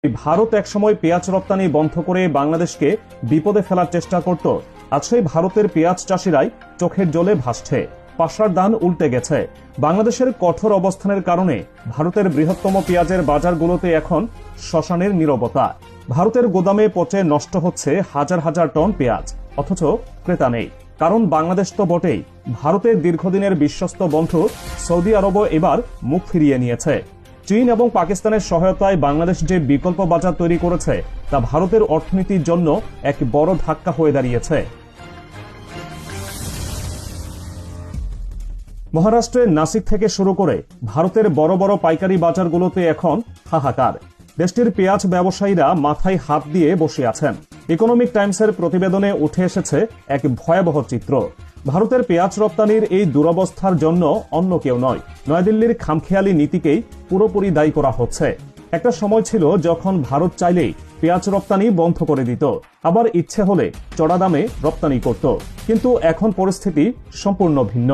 ভারত একসময় পেঁয়াজ রপ্তানি বন্ধ করে বাংলাদেশকে বিপদে ফেলার চেষ্টা করত। আজ সেই ভারতের পেঁয়াজ চাষিরাই চোখের জলে ভাসছে। পাশার দান উল্টে গেছে। বাংলাদেশের কঠোর অবস্থানের কারণে ভারতের বৃহত্তম পেঁয়াজের বাজারগুলোতে এখন শ্মশানের নীরবতা। ভারতের গোদামে পচে নষ্ট হচ্ছে হাজার হাজার টন পেঁয়াজ, অথচ ক্রেতা নেই। কারণ বাংলাদেশ তো বটেই, ভারতের দীর্ঘদিনের বিশ্বস্ত বন্ধু সৌদি আরবও এবার মুখ ফিরিয়ে নিয়েছে। চীন এবং পাকিস্তানের সহায়তায় বাংলাদেশ যে বিকল্প বাজার তৈরি করেছে তা ভারতের অর্থনীতির জন্য এক বড় ধাক্কা হয়ে দাঁড়িয়েছে। মহারাষ্ট্রের নাসিক থেকে শুরু করে ভারতের বড় বড় পাইকারি বাজারগুলোতে এখন হাহাকার। দেশটির পেঁয়াজ ব্যবসায়ীরা মাথায় হাত দিয়ে বসে আছেন। ইকোনমিক টাইমসের প্রতিবেদনে উঠে এসেছে এক ভয়াবহ চিত্র। ভারতের পেঁয়াজ রপ্তানির এই দুরবস্থার জন্য অন্য কেউ নয়, নয়াদিল্লির খামখেয়ালি নীতিকেই পুরোপুরি দায়ী করা হচ্ছে। একটা সময় ছিল যখন ভারত চাইলেই পেঁয়াজ রপ্তানি বন্ধ করে দিত, আবার ইচ্ছে হলে চড়া দামে রপ্তানি করত। কিন্তু এখন পরিস্থিতি সম্পূর্ণ ভিন্ন।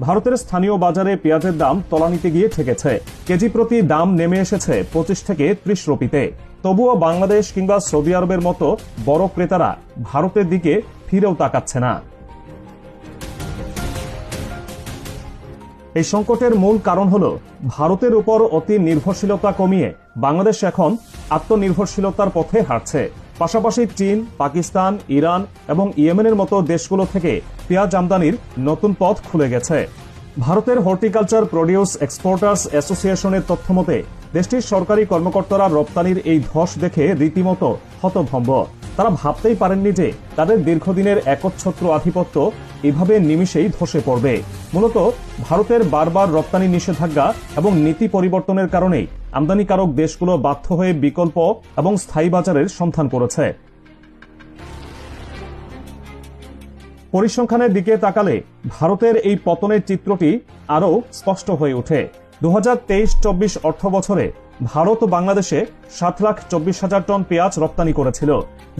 ভারতের স্থানীয় বাজারে পেঁয়াজের দাম তলানিতে গিয়ে ঠেকেছে। কেজি প্রতি দাম নেমে এসেছে 25 থেকে 30 রুপিতে। তবুও বাংলাদেশ কিংবা সৌদি আরবের মতো বড় ক্রেতারা ভারতের দিকে ফিরেও তাকাচ্ছে না। এই সংকটের মূল কারণ হল ভারতের উপর অতি নির্ভরশীলতা কমিয়ে বাংলাদেশ এখন আত্মনির্ভরশীলতার পথে হাঁটছে। পাশাপাশি চীন, পাকিস্তান, ইরান এবং ইয়েমেনের মতো দেশগুলো থেকে পেঁয়াজ আমদানির নতুন পথ খুলে গেছে। ভারতের হর্টিকালচার প্রডিউস এক্সপোর্টার্স অ্যাসোসিয়েশনের তথ্যমতে দেশটির সরকারি কর্মকর্তারা রপ্তানির এই ধস দেখে রীতিমতো হতভম্ব। তারা ভাবতেই পারেননি যে তাদের দীর্ঘদিনের একচ্ছত্র আধিপত্য এভাবে নিমিষেই ধসে পড়বে। মূলত ভারতের বারবার রপ্তানি নিষেধাজ্ঞা এবং নীতি পরিবর্তনের কারণেই আমদানিকারক দেশগুলো বাধ্য হয়ে বিকল্প এবং স্থায়ী বাজারের সন্ধান করেছে। পরিসংখ্যানের দিকে তাকালে ভারতের এই পতনের চিত্রটি আরও স্পষ্ট হয়ে ওঠে। 2023-24 অর্থ বছরে ভারত বাংলাদেশে 7,24,000 টন পেঁয়াজ রপ্তানি করেছিল,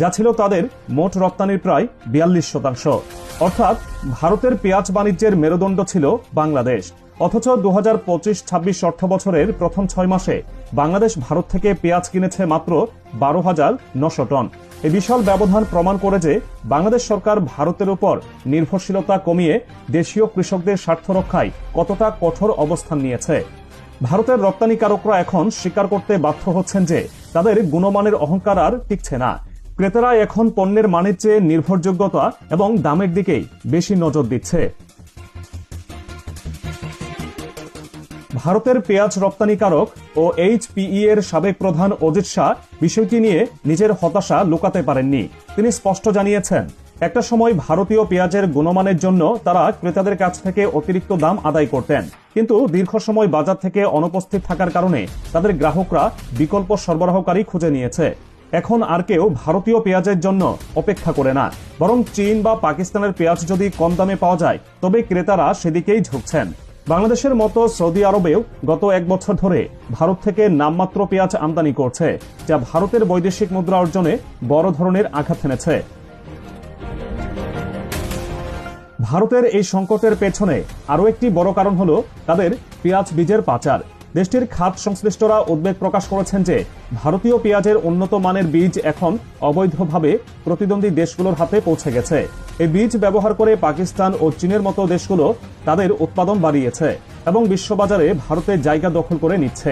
যা ছিল তাদের মোট রপ্তানির প্রায় 42%। অর্থাৎ ভারতের পেঁয়াজ বাণিজ্যের মেরুদণ্ড ছিল বাংলাদেশ। অথচ 2025-26 অর্থ বছরের প্রথম 6 মাসে বাংলাদেশ ভারত থেকে পেঁয়াজ কিনেছে মাত্র 12,900 টন। এই বিশাল ব্যবধান প্রমাণ করে যে বাংলাদেশ সরকার ভারতের উপর নির্ভরশীলতা কমিয়ে দেশীয় কৃষকদের স্বার্থ রক্ষায় কতটা কঠোর অবস্থান নিয়েছে। ভারতের রপ্তানিকারকরা এখন স্বীকার করতে বাধ্য হচ্ছেন যে তাদের গুণমানের অহংকার আর টিকছে না। ক্রেতারা এখন পণ্যের মানের চেয়ে নির্ভরযোগ্যতা এবং দামের দিকেই বেশি নজর দিচ্ছে। ভারতের পেঁয়াজ রপ্তানিকারক ও HPE এর সাবেক প্রধান অজিত শাহ বিষয়টি নিয়ে নিজের হতাশা লুকাতে পারেননি। তিনি স্পষ্ট জানিয়েছেন, একটা সময় ভারতীয় পেঁয়াজের গুণমানের জন্য তারা ক্রেতাদের কাছ থেকে অতিরিক্ত দাম আদায় করতেন, কিন্তু দীর্ঘ সময় বাজার থেকে অনুপস্থিত থাকার কারণে তাদের গ্রাহকরা বিকল্প সরবরাহকারী খুঁজে নিয়েছে। এখন আর কেউ ভারতীয় পেঁয়াজের জন্য অপেক্ষা করে না, বরং চীন বা পাকিস্তানের পেঁয়াজ যদি কম দামে পাওয়া যায় তবে ক্রেতারা সেদিকেই ঝুঁকছেন। বাংলাদেশের মতো সৌদি আরবেও গত 1 বছর ধরে ভারত থেকে নামমাত্র পেঁয়াজ আমদানি করছে, যা ভারতের বৈদেশিক মুদ্রা অর্জনে বড় ধরনের আঘাত এনেছে। ভারতের এই সংকটের পেছনে আরও একটি বড় কারণ হল তাদের পেঁয়াজ বীজের পাচার। দেশটির খাত সংশ্লিষ্টরা উদ্বেগ প্রকাশ করেছেন যে ভারতীয় পেঁয়াজের উন্নত মানের বীজ এখন অবৈধভাবে প্রতিদ্বন্দ্বী দেশগুলোর হাতে পৌঁছে গেছে। এই বীজ ব্যবহার করে পাকিস্তান ও চীনের মতো দেশগুলো তাদের উৎপাদন বাড়িয়েছে এবং বিশ্ববাজারে ভারতের জায়গা দখল করে নিচ্ছে।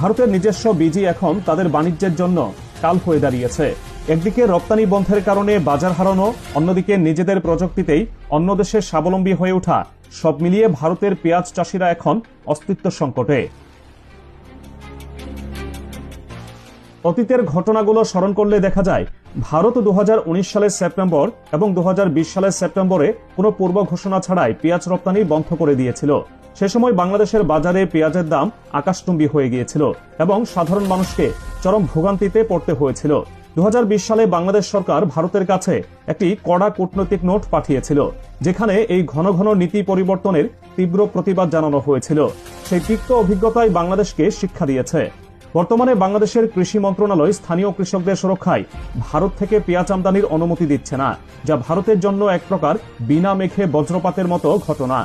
ভারতের নিজস্ব বীজই এখন তাদের বাণিজ্যের জন্য কাল হয়ে দাঁড়িয়েছে। একদিকে রপ্তানি বন্ধের কারণে বাজার হারানো, অন্যদিকে নিজেদের প্রযুক্তিতেই অন্য দেশের স্বাবলম্বী হয়ে ওঠা, সব মিলিয়ে ভারতের পেঁয়াজ চাষিরা এখন অস্তিত্ব সংকটে। অতীতের ঘটনাগুলো স্মরণ করলে দেখা যায় ভারত 2019 সালের সেপ্টেম্বর এবং 2020 সালের সেপ্টেম্বরে কোনো পূর্ব ঘোষণা ছাড়াই পেঁয়াজ রপ্তানি বন্ধ করে দিয়েছিল। সে সময় বাংলাদেশের বাজারে পেঁয়াজের দাম আকাশচুম্বী হয়ে গিয়েছিল এবং সাধারণ মানুষকে চরম ভোগান্তিতে পড়তে হয়েছিল। 2020 সালে বাংলাদেশ সরকার ভারতের কাছে একটি কড়া কূটনৈতিক নোট পাঠিয়েছিল, যেখানে এই ঘন ঘন নীতি পরিবর্তনের তীব্র প্রতিবাদ জানানো হয়েছিল। সেই তিক্ত অভিজ্ঞতাই বাংলাদেশকে শিক্ষা দিয়েছে। বর্তমানে বাংলাদেশের কৃষি মন্ত্রণালয় স্থানীয় কৃষকদের সুরক্ষায় ভারত থেকে পেঁয়াজ আমদানির অনুমতি দিচ্ছে না, যা ভারতের জন্য এক প্রকার বিনা মেঘে বজ্রপাতের মতো ঘটনা।